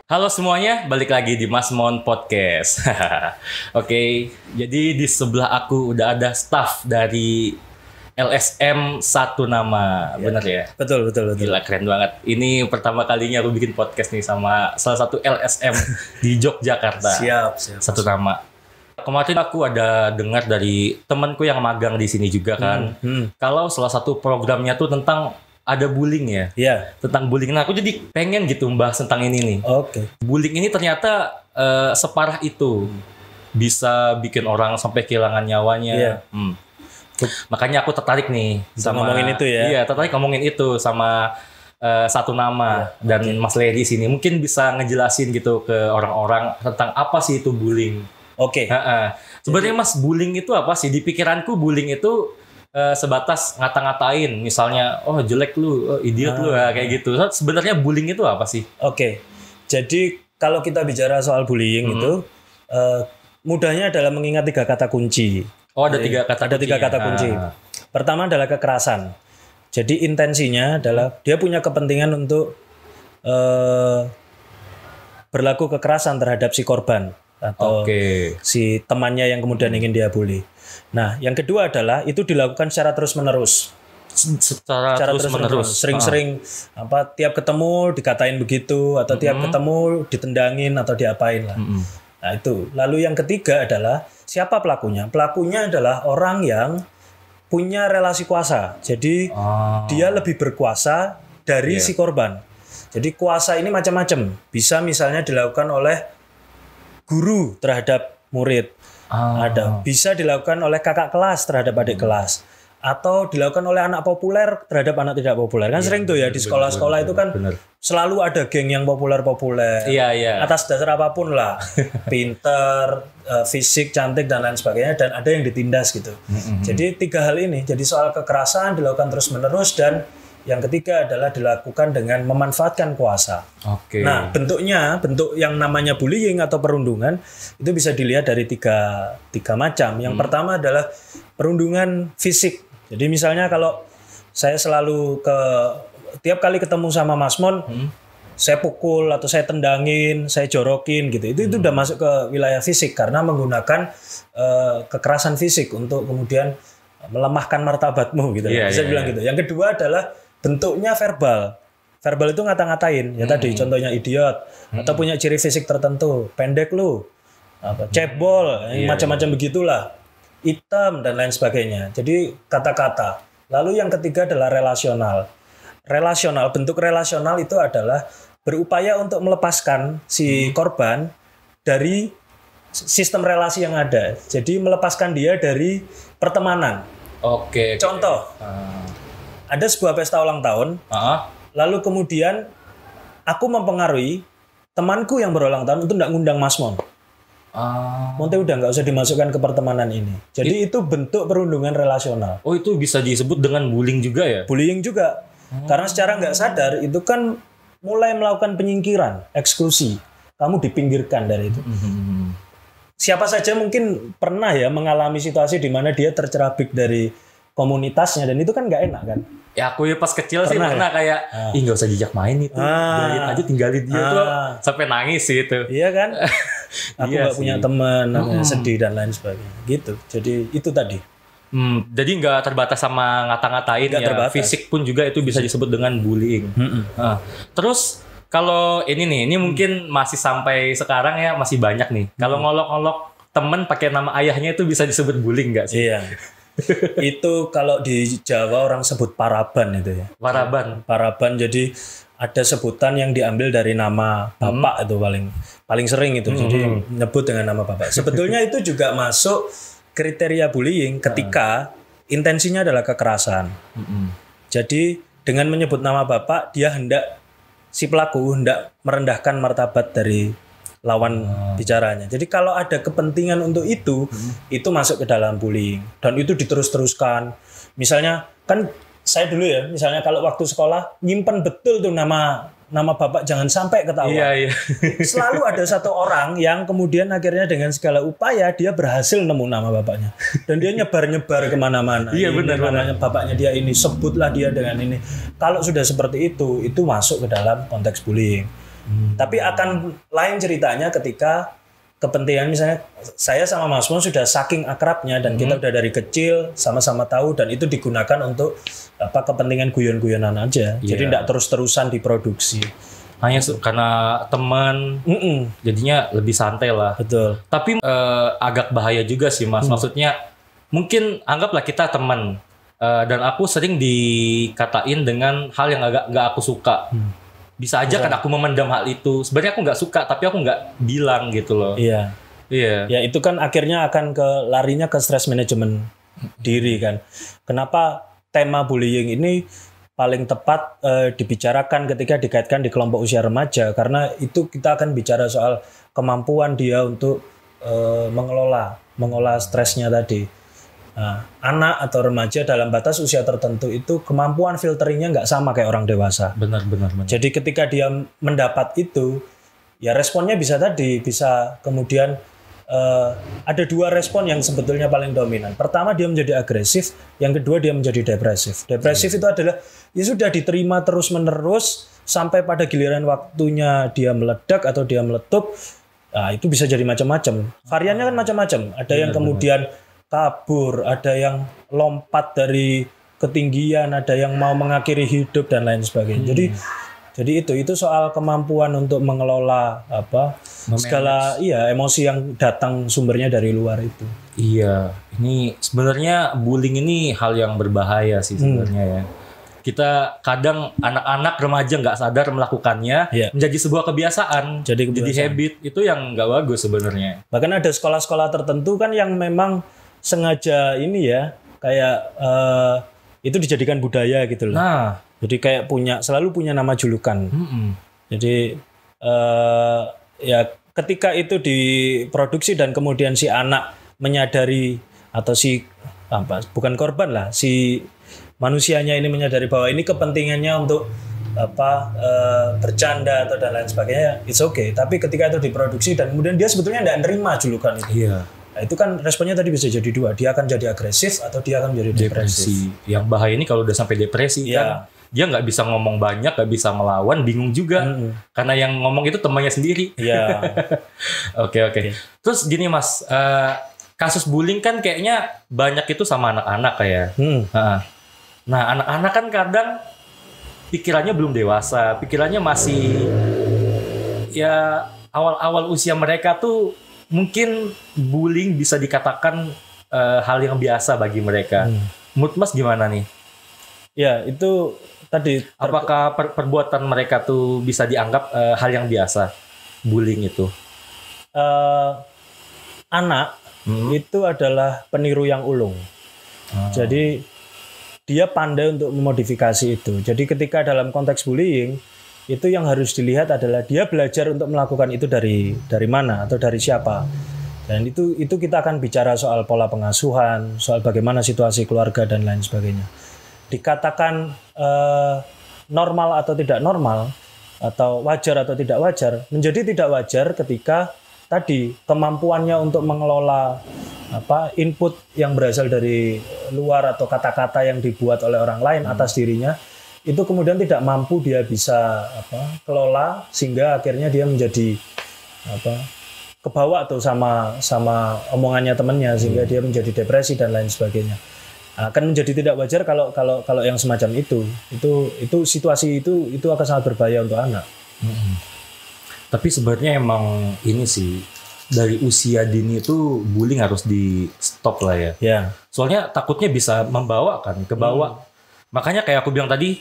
Halo semuanya, balik lagi di Mas Mon Podcast. Oke, jadi di sebelah aku udah ada staff dari LSM Satu Nama, bener ya? Betul. Gila, keren banget. Ini pertama kalinya aku bikin podcast nih sama salah satu LSM di Yogyakarta. Siap. Satu Nama. Kemarin aku ada dengar dari temanku yang magang di sini juga kan, kalau salah satu programnya tuh tentang ada bullying ya. Iya. Tentang bullying. Nah, aku jadi pengen gitu membahas tentang ini nih. Oke. Bullying ini ternyata separah itu. Bisa bikin orang sampai kehilangan nyawanya. Iya. Makanya aku tertarik nih sama ngomongin itu ya. Iya, tertarik ngomongin itu sama Satu Nama dan Mas Leri sini. Mungkin bisa ngejelasin gitu ke orang-orang tentang apa sih itu bullying. Oke. Sebenarnya Mas, bullying itu apa sih? Di pikiranku bullying itu sebatas ngata-ngatain, misalnya oh jelek lu, oh, idiot lu ya, kayak gitu. Sebenarnya bullying itu apa sih? Oke. Jadi kalau kita bicara soal bullying itu mudahnya adalah mengingat 3 kata kunci. Oh, ada 3 kata. Ada 3 kata kunci. Pertama adalah kekerasan. Jadi intensinya adalah dia punya kepentingan untuk berlaku kekerasan terhadap si korban atau si temannya yang kemudian ingin dia bully. Nah, yang kedua adalah itu dilakukan secara terus-menerus. Secara terus-menerus. Sering-sering tiap ketemu dikatain begitu atau tiap ketemu ditendangin atau diapain lah. Nah, itu. Lalu yang ketiga adalah siapa pelakunya? Pelakunya adalah orang yang punya relasi kuasa. Jadi dia lebih berkuasa dari si korban. Jadi kuasa ini macam-macam. Bisa misalnya dilakukan oleh guru terhadap murid. Ada bisa dilakukan oleh kakak kelas terhadap adik kelas, atau dilakukan oleh anak populer terhadap anak tidak populer. Kan sering tuh ya di sekolah-sekolah itu kan selalu ada geng yang populer-populer. Iya. Atas dasar apapun lah, pinter, fisik, cantik dan lain sebagainya, dan ada yang ditindas gitu. Jadi 3 hal ini. Jadi soal kekerasan dilakukan terus-menerus, dan yang ketiga adalah dilakukan dengan memanfaatkan kuasa. Nah, bentuk yang namanya bullying atau perundungan itu bisa dilihat dari tiga macam. Yang pertama adalah perundungan fisik. Jadi misalnya kalau saya selalu tiap kali ketemu sama Mas Mon, saya pukul atau saya tendangin, saya jorokin gitu. Itu udah masuk ke wilayah fisik karena menggunakan kekerasan fisik untuk kemudian melemahkan martabatmu gitu. Bisa bilang gitu. Yang kedua adalah bentuknya verbal. Verbal itu ngata-ngatain. Ya tadi contohnya idiot atau punya ciri fisik tertentu, pendek lu, cebol, macam-macam begitulah. Hitam dan lain sebagainya. Jadi kata-kata. Lalu yang ketiga adalah relasional. Bentuk relasional itu adalah berupaya untuk melepaskan si korban dari sistem relasi yang ada. Jadi melepaskan dia dari pertemanan. Contoh. Ada sebuah pesta ulang tahun, lalu kemudian aku mempengaruhi temanku yang berulang tahun untuk tidak ngundang Mas Mon. Monte udah nggak usah dimasukkan ke pertemanan ini. Jadi itu bentuk perundungan relasional. Oh, itu bisa disebut dengan bullying juga ya? Bullying juga. Karena secara nggak sadar itu kan mulai melakukan penyingkiran, eksklusi. Kamu dipinggirkan dari itu. Siapa saja mungkin pernah ya mengalami situasi di mana dia tercerabik dari komunitasnya, dan itu kan nggak enak kan? Ya aku pas kecil sih pernah kayak nggak usah jejak main itu, biarin aja, tinggalin dia tuh, sampai nangis sih itu. Iya kan? Aku nggak punya teman, sedih dan lain sebagainya. Gitu. Jadi itu tadi. Jadi nggak terbatas sama ngata-ngatain ya, terbatas. Fisik pun juga itu bisa disebut dengan bullying. Terus kalau ini mungkin masih sampai sekarang ya masih banyak nih. Kalau ngolok-ngolok temen pakai nama ayahnya itu bisa disebut bullying nggak sih? Iya. Itu kalau di Jawa orang sebut paraban itu ya. Paraban. Jadi ada sebutan yang diambil dari nama bapak itu paling sering itu. Jadi nyebut dengan nama bapak. Sebetulnya itu juga masuk kriteria bullying ketika intensinya adalah kekerasan. Jadi dengan menyebut nama bapak, dia si pelaku hendak merendahkan martabat dari lawan bicaranya. Jadi kalau ada kepentingan untuk itu masuk ke dalam bullying, dan itu diterus-teruskan. Misalnya kan saya dulu ya, misalnya kalau waktu sekolah nyimpen betul tuh nama nama bapak jangan sampai ketahuan. Iya. Selalu ada satu orang yang kemudian akhirnya dengan segala upaya dia berhasil nemu nama bapaknya. Dan dia nyebar-nyebar kemana-mana. Iya benar. Namanya bapaknya dia ini, sebutlah dia dengan ini. Kalau sudah seperti itu masuk ke dalam konteks bullying. Tapi akan lain ceritanya ketika kepentingan, misalnya saya sama Mas Mon sudah saking akrabnya dan kita udah dari kecil sama-sama tahu dan itu digunakan untuk kepentingan guyon-guyonan aja. Jadi tidak terus-terusan diproduksi. Hanya karena teman, jadinya lebih santai lah. Betul. Tapi agak bahaya juga sih Mas. Maksudnya mungkin anggaplah kita teman dan aku sering dikatain dengan hal yang agak nggak aku suka. Bisa aja kan aku memendam hal itu. Sebenarnya aku nggak suka, tapi aku nggak bilang gitu loh. Iya. Ya itu kan akhirnya akan larinya ke stress management diri kan. Kenapa tema bullying ini paling tepat dibicarakan ketika dikaitkan di kelompok usia remaja? Karena itu kita akan bicara soal kemampuan dia untuk mengelola stresnya tadi. Nah, anak atau remaja dalam batas usia tertentu itu kemampuan filteringnya nggak sama kayak orang dewasa. Benar. Jadi ketika dia mendapat itu, ya responnya bisa kemudian ada dua respon yang sebetulnya paling dominan. Pertama dia menjadi agresif, yang kedua dia menjadi depresif. Depresif itu adalah ya sudah diterima terus-menerus sampai pada giliran waktunya dia meledak atau dia meletup. Nah, itu bisa jadi macam-macam. Variannya kan macam-macam. Ada yang kemudian kabur, ada yang lompat dari ketinggian, ada yang mau mengakhiri hidup dan lain sebagainya. Jadi itu soal kemampuan untuk mengelola segala emosi yang datang sumbernya dari luar itu. Iya, ini sebenarnya bullying ini hal yang berbahaya sih sebenarnya ya. Kita kadang anak-anak remaja nggak sadar melakukannya, menjadi sebuah kebiasaan, jadi habit, itu yang nggak bagus sebenarnya. Bahkan ada sekolah-sekolah tertentu kan yang memang sengaja ini ya, kayak itu dijadikan budaya gitu loh. Nah, jadi kayak selalu punya nama julukan. Jadi ya ketika itu diproduksi dan kemudian si anak menyadari atau bukan korban lah, si manusianya ini menyadari bahwa ini kepentingannya untuk bercanda atau dan lain sebagainya, it's okay. Tapi ketika itu diproduksi dan kemudian dia sebetulnya tidak nerima julukan itu. Iya. Nah, itu kan responnya tadi bisa jadi dua. Dia akan jadi agresif atau dia akan menjadi depresif. Yang bahaya ini kalau udah sampai depresi kan dia nggak bisa ngomong banyak, nggak bisa melawan, bingung juga. Karena yang ngomong itu temannya sendiri. Iya. Oke. Terus gini Mas, kasus bullying kan kayaknya banyak itu sama anak-anak kayak. Nah, anak-anak kan kadang pikirannya belum dewasa, pikirannya masih ya awal-awal usia mereka tuh mungkin bullying bisa dikatakan hal yang biasa bagi mereka. Menurut Mas gimana nih? Ya, itu tadi. Apakah perbuatan mereka tuh bisa dianggap hal yang biasa, bullying itu? Anak itu adalah peniru yang ulung. Jadi dia pandai untuk memodifikasi itu. Jadi ketika dalam konteks bullying, itu yang harus dilihat adalah dia belajar untuk melakukan itu dari mana atau dari siapa. Dan itu kita akan bicara soal pola pengasuhan, soal bagaimana situasi keluarga dan lain sebagainya. Dikatakan normal atau tidak normal, atau wajar atau tidak wajar, menjadi tidak wajar ketika tadi kemampuannya untuk mengelola input yang berasal dari luar atau kata-kata yang dibuat oleh orang lain atas dirinya, itu kemudian tidak mampu dia bisa kelola, sehingga akhirnya dia menjadi kebawa tuh sama omongannya temannya, sehingga dia menjadi depresi dan lain sebagainya. Akan menjadi tidak wajar kalau yang semacam itu situasi itu akan sangat berbahaya untuk anak. Tapi sebenarnya emang ini sih, dari usia dini itu bullying harus di stop lah ya. Soalnya takutnya bisa membawa kan ke bawah. Makanya kayak aku bilang tadi,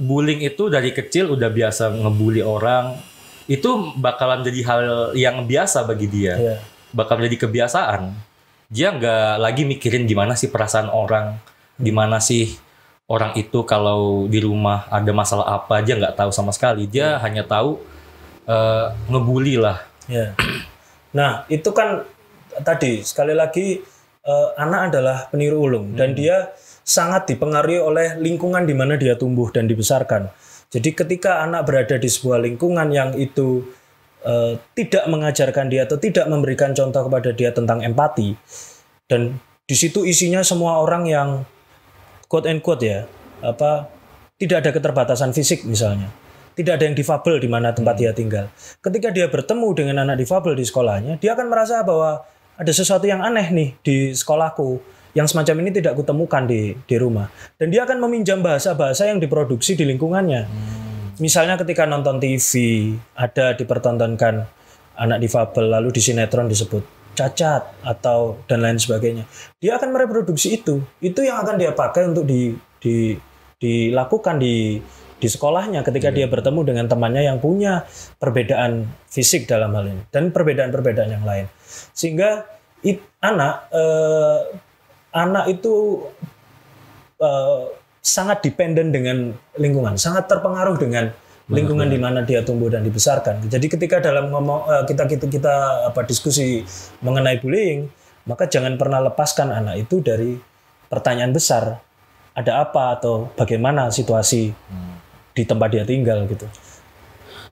bullying itu dari kecil udah biasa ngebully orang, itu bakalan jadi hal yang biasa bagi dia. Bakal menjadi kebiasaan. Dia nggak lagi mikirin gimana sih perasaan orang, gimana sih orang itu kalau di rumah ada masalah apa, dia nggak tahu sama sekali. Dia hanya tahu ngebully lah. Nah, itu kan tadi sekali lagi anak adalah peniru ulung dan dia sangat dipengaruhi oleh lingkungan di mana dia tumbuh dan dibesarkan. Jadi ketika anak berada di sebuah lingkungan yang itu tidak mengajarkan dia atau tidak memberikan contoh kepada dia tentang empati, dan di situ isinya semua orang yang quote and quote ya, tidak ada keterbatasan fisik misalnya, tidak ada yang difabel di mana tempat dia tinggal. Ketika dia bertemu dengan anak difabel di sekolahnya, dia akan merasa bahwa ada sesuatu yang aneh nih di sekolahku, yang semacam ini tidak kutemukan di rumah. Dan dia akan meminjam bahasa-bahasa yang diproduksi di lingkungannya. Misalnya ketika nonton TV, ada dipertontonkan anak difabel, lalu di sinetron disebut cacat atau dan lain sebagainya. Dia akan mereproduksi itu. Itu yang akan dia pakai untuk dilakukan di sekolahnya ketika dia bertemu dengan temannya yang punya perbedaan fisik dalam hal ini dan perbedaan-perbedaan yang lain. Sehingga anak itu sangat dependen dengan lingkungan, sangat terpengaruh dengan lingkungan di mana dia tumbuh dan dibesarkan. Jadi ketika dalam kita diskusi mengenai bullying, maka jangan pernah lepaskan anak itu dari pertanyaan besar, ada apa atau bagaimana situasi di tempat dia tinggal gitu.